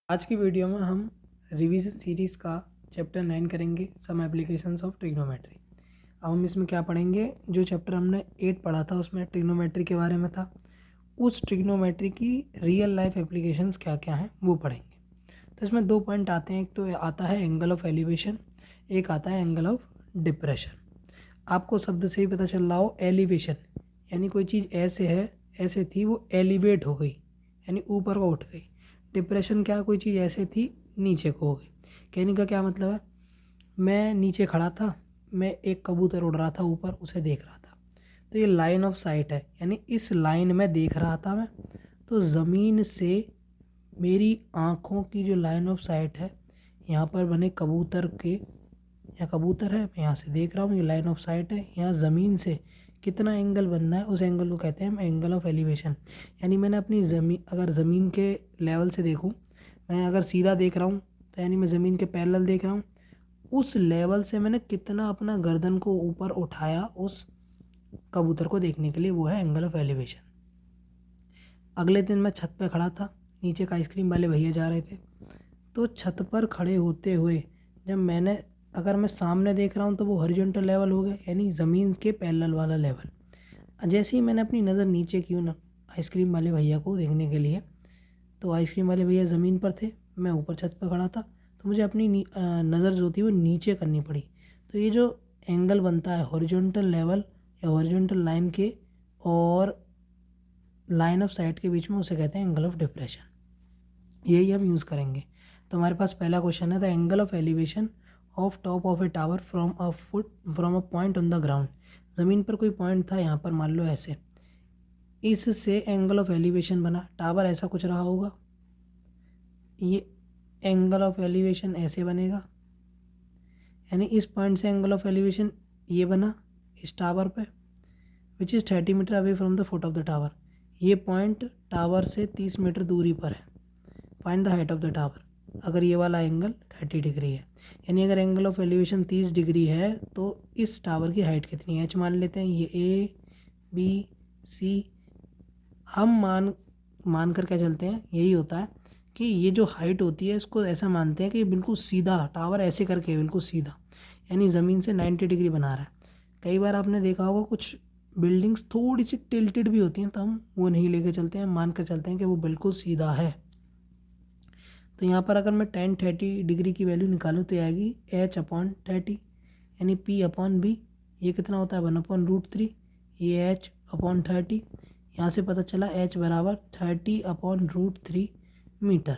आज की वीडियो में हम रिवीजन सीरीज़ का चैप्टर 9 करेंगे, सम एप्लीकेशंस ऑफ ट्रिग्नोमेट्री। अब हम इसमें क्या पढ़ेंगे, जो चैप्टर हमने 8 पढ़ा था उसमें ट्रिग्नोमेट्री के बारे में था, उस ट्रिग्नोमेट्री की रियल लाइफ एप्लीकेशंस क्या क्या हैं वो पढ़ेंगे। तो इसमें 2 पॉइंट आते हैं, एक तो आता है एंगल ऑफ एलिवेशन, एक आता है एंगल ऑफ डिप्रेशन। आपको शब्द से ही पता चल रहा हो, एलिवेशन यानी कोई चीज़ ऐसे है, ऐसे थी, वो एलिवेट हो गई यानी ऊपर को उठ गई। डिप्रेशन क्या, कोई चीज़ ऐसे थी नीचे को हो गई। कहने का क्या मतलब है, मैं नीचे खड़ा था, मैं एक कबूतर उड़ रहा था ऊपर, उसे देख रहा था, तो ये लाइन ऑफ साइट है, यानी इस लाइन में देख रहा था मैं। तो ज़मीन से मेरी आँखों की जो लाइन ऑफ साइट है, यहाँ पर बने कबूतर के, यहाँ कबूतर है, मैं यहाँ से देख रहा हूँ, ये लाइन ऑफ साइट है, यहाँ ज़मीन से कितना एंगल बनना है उस एंगल को कहते हैं हम एंगल ऑफ एलिवेशन। यानी मैंने अपनी ज़मीन, अगर ज़मीन के लेवल से देखूँ, मैं अगर सीधा देख रहा हूँ तो यानी मैं ज़मीन के पैरेलल देख रहा हूँ, उस लेवल से मैंने कितना अपना गर्दन को ऊपर उठाया उस कबूतर को देखने के लिए, वो है एंगल ऑफ एलिवेशन। अगले दिन मैं छत पे खड़ा था, नीचे का आइसक्रीम वाले भैया जा रहे थे, तो छत पर खड़े होते हुए जब मैंने, अगर मैं सामने देख रहा हूँ तो वो हॉरिजॉन्टल लेवल हो गया, यानी ज़मीन के पैरेलल वाला लेवल। जैसे ही मैंने अपनी नज़र नीचे की ना आइसक्रीम वाले भैया को देखने के लिए, तो आइसक्रीम वाले भैया ज़मीन पर थे, मैं ऊपर छत पर खड़ा था, तो मुझे अपनी नज़र जो थी वो नीचे करनी पड़ी। तो ये जो एंगल बनता है हॉरिजॉन्टल लेवल या हॉरिजॉन्टल लाइन के और लाइन ऑफ साइट के बीच में, उसे कहते हैं एंगल ऑफ डिप्रेशन। यही हम यूज़ करेंगे। तो हमारे पास पहला क्वेश्चन है, the angle of elevation of top of A tower from a point on the ground. ज़मीन पर कोई पॉइंट था, यहाँ पर मान लो ऐसे, इससे एंगल ऑफ एलिवेशन बना, टावर ऐसा कुछ रहा होगा, ये एंगल ऑफ एलिवेशन ऐसे बनेगा, यानी इस पॉइंट से एंगल ऑफ एलिवेशन ये बना इस टावर पे, which is 30 meter away from the foot of the tower. ये पॉइंट टावर से 30 मीटर दूरी पर है। Find the height of the tower. अगर ये वाला एंगल 30 डिग्री है, यानी अगर एंगल ऑफ एलिवेशन 30 डिग्री है, तो इस टावर की हाइट कितनी है, एच मान लेते हैं। ये ए बी सी, हम मान कर क्या चलते हैं, यही होता है कि ये जो हाइट होती है इसको ऐसा मानते हैं कि बिल्कुल सीधा टावर ऐसे करके बिल्कुल सीधा, यानी ज़मीन से 90 डिग्री बना रहा है। कई बार आपने देखा होगा कुछ बिल्डिंग्स थोड़ी सी टिल्टेड भी होती हैं, तो हम वो नहीं लेके चलते हैं, मान कर चलते हैं कि वो बिल्कुल सीधा है। तो यहाँ पर अगर मैं 10-30 डिग्री की वैल्यू निकालूँ तो आएगी H/30, यानी P/B। ये कितना होता है, 1/√3। ये H/30, यहाँ से पता चला H बराबर 30/√3 मीटर,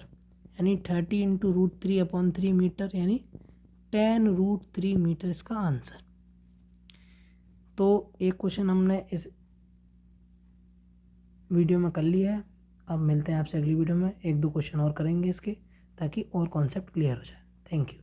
यानी 30 इंटू √3/3 मीटर, यानी 10√3 मीटर इसका आंसर। तो एक क्वेश्चन हमने इस वीडियो में कर लिया है। अब मिलते हैं आपसे अगली वीडियो में, 1-2 क्वेश्चन और करेंगे इसके, ताकि और कॉन्सेप्ट क्लियर हो जाए। Thank you.